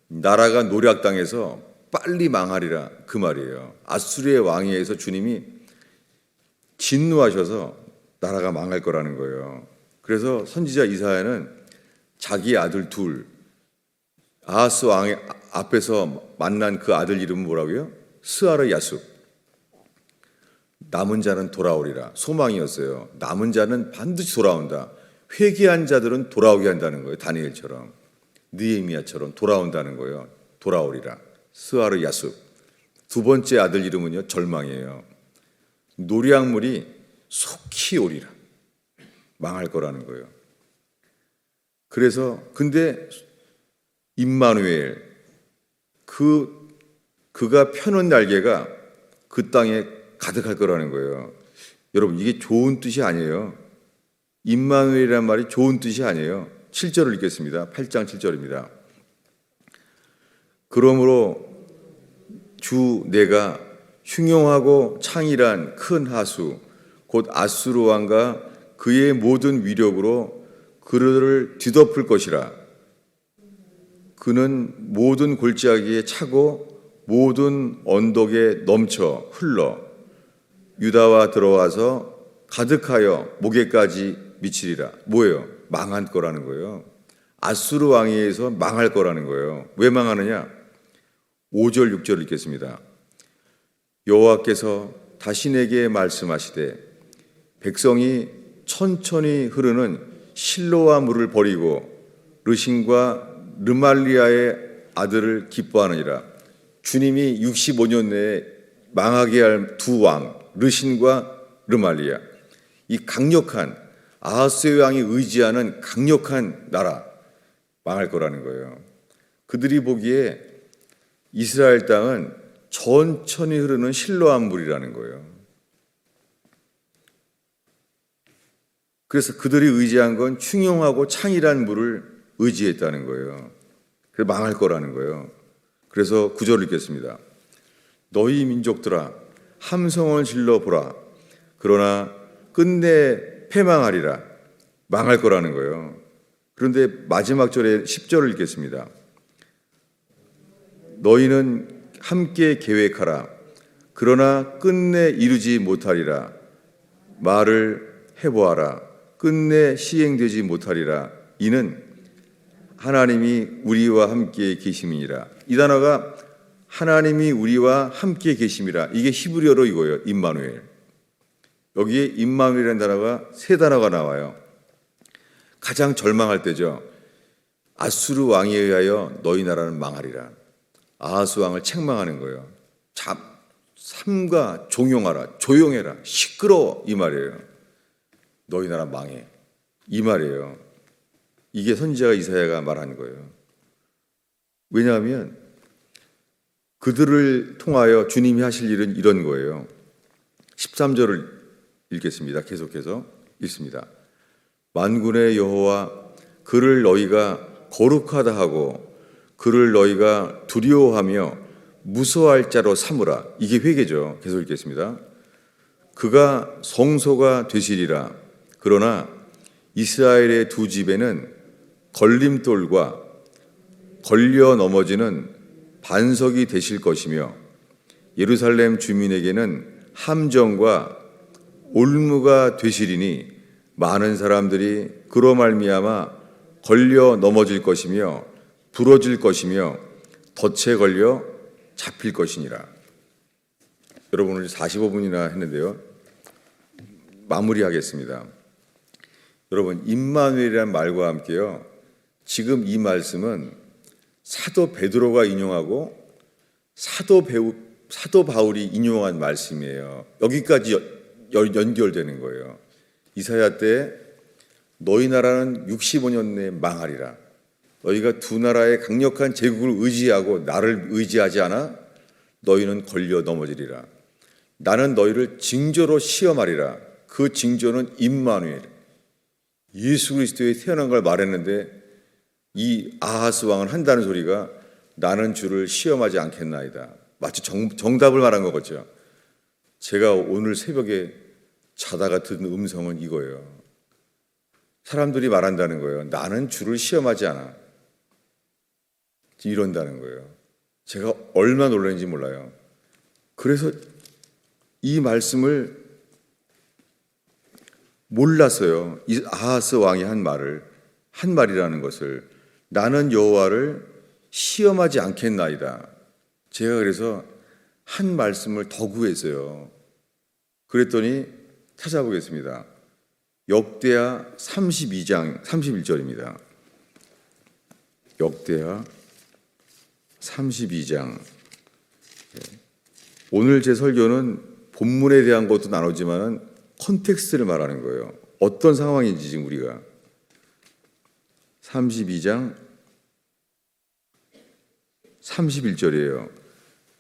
나라가 노략당해서 빨리 망하리라 그 말이에요. 아수르의 왕위에서 주님이 진노하셔서 나라가 망할 거라는 거예요. 그래서 선지자 이사야는 자기 아들 둘, 아하스 왕의 앞에서 만난 그 아들 이름은 뭐라고요? 스아르 야숲. 남은 자는 돌아오리라. 소망이었어요. 남은 자는 반드시 돌아온다. 회개한 자들은 돌아오게 한다는 거예요. 다니엘처럼, 느헤미야처럼 돌아온다는 거예요. 돌아오리라. 스아르 야숲. 두 번째 아들 이름은요, 절망이에요. 노략물이 속히 오리라. 망할 거라는 거예요. 그래서 근데 임마누엘, 그가 펴는 날개가 그 땅에 가득할 거라는 거예요. 여러분, 이게 좋은 뜻이 아니에요. 임마누엘이란 말이 좋은 뜻이 아니에요. 7절을 읽겠습니다. 8장 7절입니다. 그러므로 주 내가 흉용하고 창일한 큰 하수 곧 아수르 왕과 그의 모든 위력으로 그를 뒤덮을 것이라. 그는 모든 골짜기에 차고 모든 언덕에 넘쳐 흘러 유다와 들어와서 가득하여 목에까지 미치리라. 뭐예요? 망할 거라는 거예요. 아수르 왕위에서 망할 거라는 거예요. 왜 망하느냐? 5절 6절 읽겠습니다. 여호와께서 다시 내게 말씀하시되 백성이 천천히 흐르는 실로와 물을 버리고 르신과 르말리아의 아들을 기뻐하느니라. 주님이 65년 내에 망하게 할 두 왕, 르신과 르말리아, 이 강력한 아하스의 왕이 의지하는 강력한 나라, 망할 거라는 거예요. 그들이 보기에 이스라엘 땅은 천천히 흐르는 실로암 물이라는 거예요. 그래서 그들이 의지한 건 충용하고 창일한 물을 의지했다는 거예요. 그래서 망할 거라는 거예요. 그래서 9절을 읽겠습니다. 너희 민족들아 함성을 질러보라. 그러나 끝내 패망하리라. 망할 거라는 거예요. 그런데 마지막 절에 10절을 읽겠습니다. 너희는 함께 계획하라. 그러나 끝내 이루지 못하리라. 말을 해보아라. 끝내 시행되지 못하리라. 이는 하나님이 우리와 함께 계심이니라. 이 단어가 하나님이 우리와 함께 계심이라. 이게 히브리어로 이거예요. 임마누엘. 여기에 임마누엘이라는 단어가 세 단어가 나와요. 가장 절망할 때죠. 아수르 왕에 의하여 너희 나라는 망하리라. 아하스 왕을 책망하는 거예요. 삼가 종용하라. 조용해라. 시끄러워. 이 말이에요. 너희 나라 망해. 이 말이에요. 이게 선지자 이사야가 말한 거예요. 왜냐하면 그들을 통하여 주님이 하실 일은 이런 거예요. 13절을 읽겠습니다. 계속해서 읽습니다. 만군의 여호와 그를 너희가 거룩하다 하고 그를 너희가 두려워하며 무서워할 자로 삼으라. 이게 회개죠. 계속 읽겠습니다. 그가 성소가 되시리라. 그러나 이스라엘의 두 집에는 걸림돌과 걸려 넘어지는 반석이 되실 것이며 예루살렘 주민에게는 함정과 올무가 되시리니 많은 사람들이 그로 말미암아 걸려 넘어질 것이며 부러질 것이며 덫에 걸려 잡힐 것이니라. 여러분 오늘 45분이나 했는데요. 마무리하겠습니다. 여러분 임마누엘이라는 말과 함께요. 지금 이 말씀은 사도 베드로가 인용하고 사도 바울이 인용한 말씀이에요. 여기까지 연결되는 거예요. 이사야 때 너희 나라는 65년 내에 망하리라. 너희가 두 나라의 강력한 제국을 의지하고 나를 의지하지 않아 너희는 걸려 넘어지리라. 나는 너희를 징조로 시험하리라. 그 징조는 임마누엘, 예수 그리스도의 태어난 걸 말했는데 이 아하스 왕은 한다는 소리가 나는 주를 시험하지 않겠나이다. 마치 정답을 말한 것 같죠. 제가 오늘 새벽에 자다가 듣는 음성은 이거예요. 사람들이 말한다는 거예요. 나는 주를 시험하지 않아. 이런다는 거예요. 제가 얼마나 놀랐는지 몰라요. 그래서 이 말씀을 몰랐어요. 이 아하스 왕이 한 말이라는 것을. 나는 여호와를 시험하지 않겠나이다. 제가 그래서 한 말씀을 더 구했어요. 그랬더니 찾아보겠습니다. 역대하 32장 31절입니다. 역대하 32장. 오늘 제 설교는 본문에 대한 것도 나누지만 컨텍스트를 말하는 거예요. 어떤 상황인지 지금 우리가. 32장 31절이에요.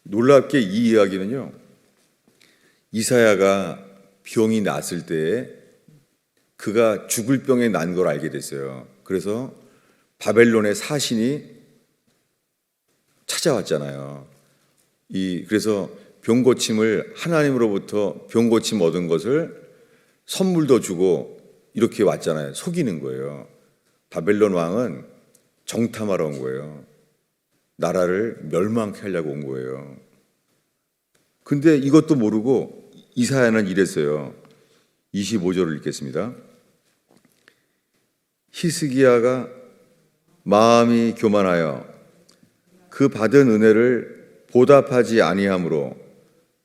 놀랍게 이 이야기는요. 이사야가 병이 났을 때에 그가 죽을 병에 난 걸 알게 됐어요. 그래서 바벨론의 사신이 찾아왔잖아요. 그래서 병고침을 하나님으로부터 병고침 얻은 것을 선물도 주고 이렇게 왔잖아요. 속이는 거예요. 바벨론 왕은 정탐하러 온 거예요. 나라를 멸망케 하려고 온 거예요. 근데 이것도 모르고 이사야는 이랬어요. 25절을 읽겠습니다. 히스기야가 마음이 교만하여 그 받은 은혜를 보답하지 아니하므로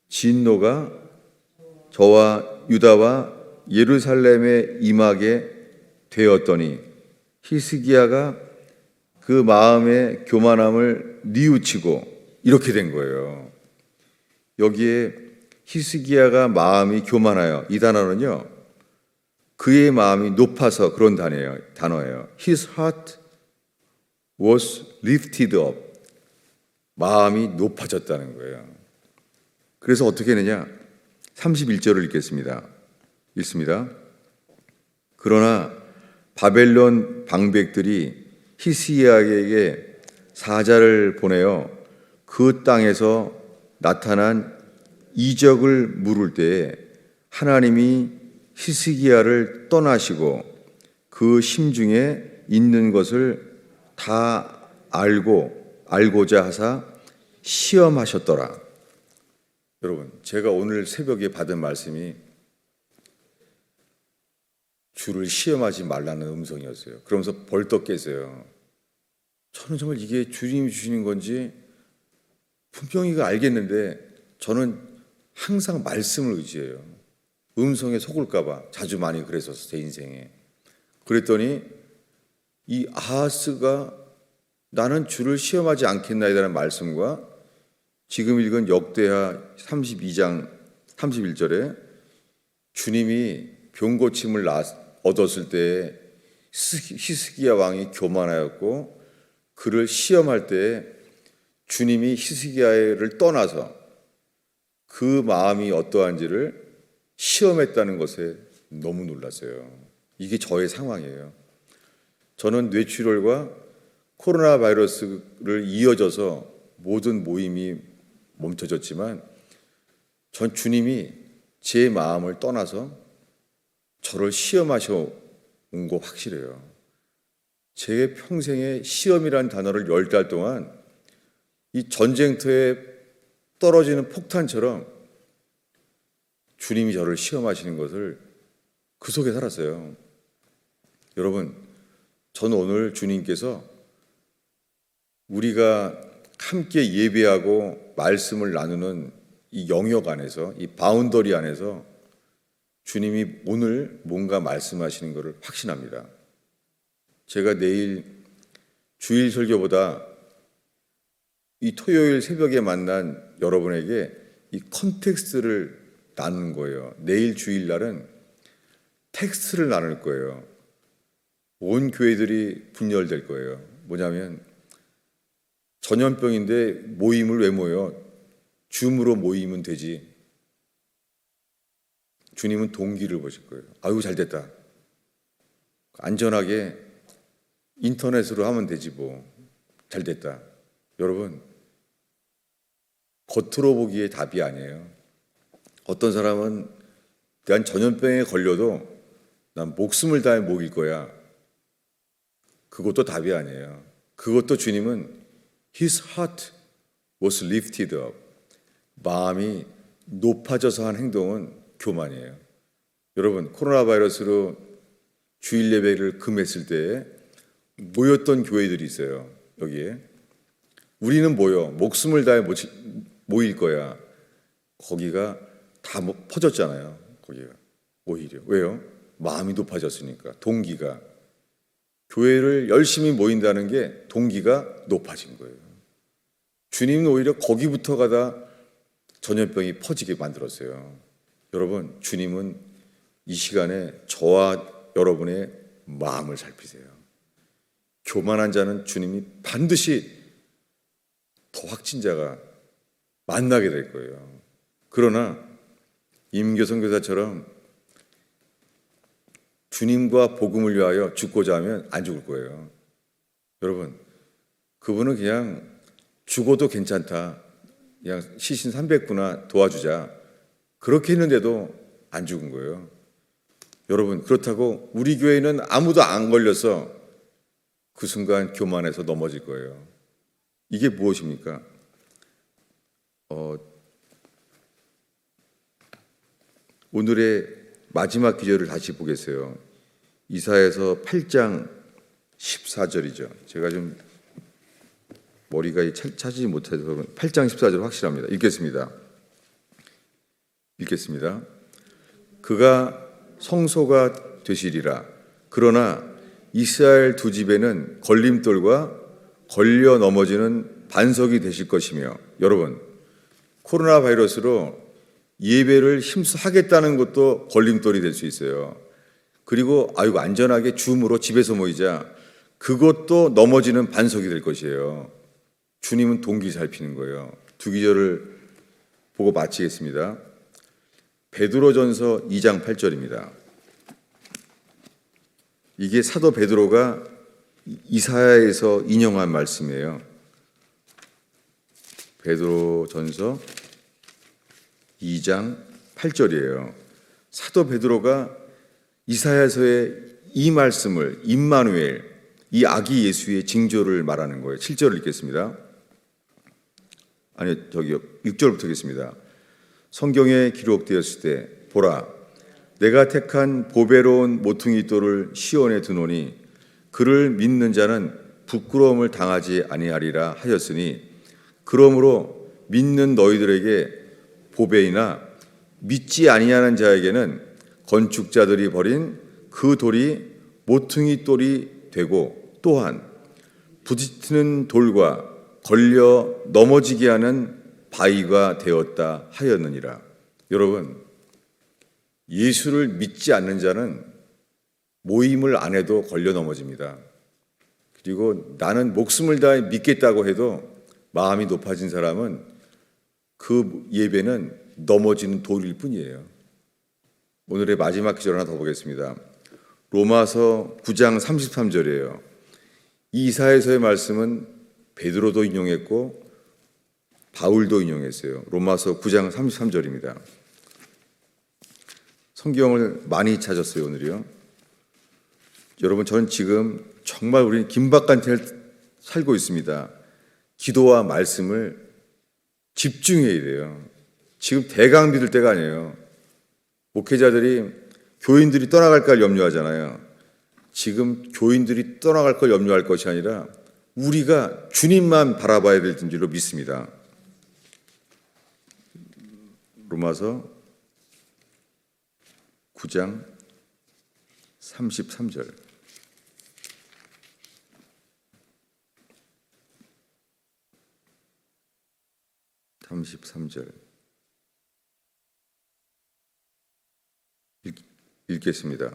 진노가 저와 유다와 예루살렘에 임하게 되었더니 히스기야가 그 마음의 교만함을 뉘우치고 이렇게 된 거예요. 여기에 히스기야가 마음이 교만하여 이 단어는요. 그의 마음이 높아서 그런 단어예요. His heart was lifted up. 마음이 높아졌다는 거예요. 그래서 어떻게 했느냐? 31절을 읽겠습니다. 읽습니다. 그러나 바벨론 방백들이 히스기야에게 사자를 보내어 그 땅에서 나타난 이적을 물을 때에 하나님이 히스기야를 떠나시고 그 심중에 있는 것을 다 알고자 하사 시험하셨더라. 여러분, 제가 오늘 새벽에 받은 말씀이 주를 시험하지 말라는 음성이었어요. 그러면서 벌떡 깼어요. 저는 정말 이게 주님이 주시는 건지 분명히 알겠는데 저는 항상 말씀을 의지해요. 음성에 속을까 봐 자주 많이 그랬었어, 제 인생에. 그랬더니 이 아하스가 나는 주를 시험하지 않겠나이다라는 말씀과 지금 읽은 역대하 32장 31절에 주님이 병고침을 얻었을 때 히스기야 왕이 교만하였고 그를 시험할 때 주님이 히스기야를 떠나서 그 마음이 어떠한지를 시험했다는 것에 너무 놀랐어요. 이게 저의 상황이에요. 저는 뇌출혈과 코로나 바이러스를 이어져서 모든 모임이 멈춰졌지만 전 주님이 제 마음을 떠나서 저를 시험하셔 온 거 확실해요. 제 평생에 시험이라는 단어를 10달 동안 이 전쟁터에 떨어지는 폭탄처럼 주님이 저를 시험하시는 것을 그 속에 살았어요. 여러분, 저는 오늘 주님께서 우리가 함께 예배하고 말씀을 나누는 이 영역 안에서, 이 바운더리 안에서 주님이 오늘 뭔가 말씀하시는 것을 확신합니다. 제가 내일 주일 설교보다 이 토요일 새벽에 만난 여러분에게 이 컨텍스트를 나누는 거예요. 내일 주일날은 텍스트를 나눌 거예요. 온 교회들이 분열될 거예요. 뭐냐면 전염병인데 모임을 왜 모여? 줌으로 모이면 되지. 주님은 동기를 보실 거예요. 아유, 잘 됐다. 안전하게 인터넷으로 하면 되지 뭐. 잘 됐다. 여러분, 겉으로 보기에 답이 아니에요. 어떤 사람은 난 전염병에 걸려도 난 목숨을 다해 먹일 거야. 그것도 답이 아니에요. 그것도 주님은 His heart was lifted up. 마음이 높아져서 한 행동은 교만이에요. 여러분, 코로나 바이러스로 주일 예배를 금했을 때에 모였던 교회들이 있어요. 여기에 우리는 목숨을 다해 모일 거야. 거기가 다 퍼졌잖아요. 거기가 오히려 왜요? 마음이 높아졌으니까. 동기가 교회를 열심히 모인다는 게 동기가 높아진 거예요. 주님은 오히려 거기부터 가다 전염병이 퍼지게 만들었어요. 여러분, 주님은 이 시간에 저와 여러분의 마음을 살피세요. 교만한 자는 주님이 반드시 더 확진자가 만나게 될 거예요. 그러나 임교성 교사처럼 주님과 복음을 위하여 죽고자 하면 안 죽을 거예요. 여러분, 그분은 그냥 죽어도 괜찮다. 그냥 시신 300구나 도와주자. 그렇게 했는데도 안 죽은 거예요. 여러분, 그렇다고 우리 교회는 아무도 안 걸려서 그 순간 교만해서 넘어질 거예요. 이게 무엇입니까? 오늘의 마지막 기절을 다시 보겠어요. 이사야서 8장 14절이죠. 제가 좀 머리가 찾지 못해서 8장 14절 확실합니다. 읽겠습니다. 그가 성소가 되시리라. 그러나 이스라엘 두 집에는 걸림돌과 걸려 넘어지는 반석이 되실 것이며. 여러분, 코로나 바이러스로 예배를 힘써 하겠다는 것도 걸림돌이 될 수 있어요. 그리고 아이고 안전하게 줌으로 집에서 모이자. 그것도 넘어지는 반석이 될 것이에요. 주님은 동기 살피는 거예요. 두 기절을 보고 마치겠습니다. 베드로전서 2장 8절입니다. 이게 사도 베드로가 이사야에서 인용한 말씀이에요. 베드로전서 2장 8절이에요. 사도 베드로가 이사야서의 이 말씀을 임마누엘, 이 아기 예수의 징조를 말하는 거예요. 7절을 읽겠습니다. 6절부터 읽겠습니다. 성경에 기록되었을 때 보라, 내가 택한 보배로운 모퉁이 돌을 시온에 두노니 그를 믿는 자는 부끄러움을 당하지 아니하리라 하였으니, 그러므로 믿는 너희들에게 보배이나 믿지 아니하는 자에게는 건축자들이 버린 그 돌이 모퉁이 돌이 되고, 또한 부딪히는 돌과 걸려 넘어지게 하는 바위가 되었다 하였느니라. 여러분, 예수를 믿지 않는 자는 모임을 안 해도 걸려 넘어집니다. 그리고 나는 목숨을 다해 믿겠다고 해도 마음이 높아진 사람은 그 예배는 넘어지는 돌일 뿐이에요. 오늘의 마지막 기절 하나 더 보겠습니다. 로마서 9장 33절이에요. 이 이사야서의 말씀은 베드로도 인용했고 바울도 인용했어요. 로마서 9장 33절입니다. 성경을 많이 찾았어요, 오늘이요. 여러분, 저는 지금 정말 우리는 긴박한 때를 살고 있습니다. 기도와 말씀을 집중해야 돼요. 지금 대강 믿을 때가 아니에요. 목회자들이 교인들이 떠나갈 걸 염려하잖아요. 지금 교인들이 떠나갈 걸 염려할 것이 아니라 우리가 주님만 바라봐야 될 줄로 믿습니다. 로마서 9장 33절. 읽겠습니다.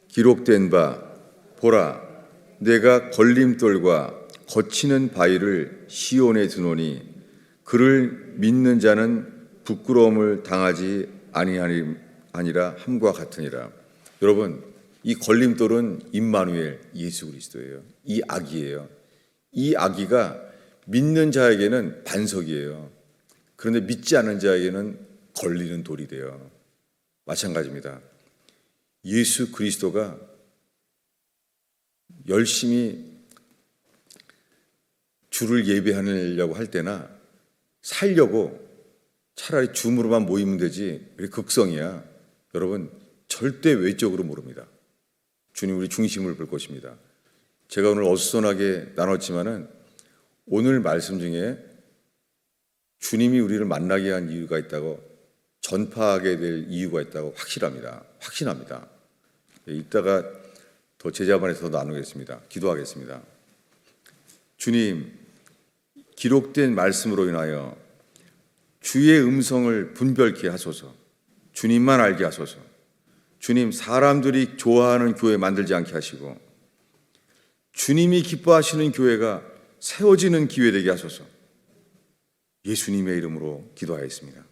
기록된 바 보라 내가 걸림돌과 거치는 바위를 시온에 두노니 그를 믿는 자는 부끄러움을 당하지 아니라 함과 같으니라. 여러분, 이 걸림돌은 임마누엘 예수 그리스도예요. 이 아기예요. 이 아기가 믿는 자에게는 반석이에요. 그런데 믿지 않는 자에게는 걸리는 돌이 돼요. 마찬가지입니다. 예수 그리스도가 열심히 주를 예배하려고 할 때나 살려고 차라리 줌으로만 모이면 되지 왜 극성이야. 여러분 절대 외적으로 모릅니다. 주님 우리 중심을 볼 것입니다. 제가 오늘 어수선하게 나눴지만은 오늘 말씀 중에 주님이 우리를 만나게 한 이유가 있다고, 전파하게 될 이유가 있다고 확신합니다. 이따가 더 제자반에서 나누겠습니다. 기도하겠습니다. 주님, 기록된 말씀으로 인하여 주의 음성을 분별케 하소서. 주님만 알게 하소서. 주님, 사람들이 좋아하는 교회 만들지 않게 하시고 주님이 기뻐하시는 교회가 세워지는 기회 되게 하소서. 예수님의 이름으로 기도하였습니다.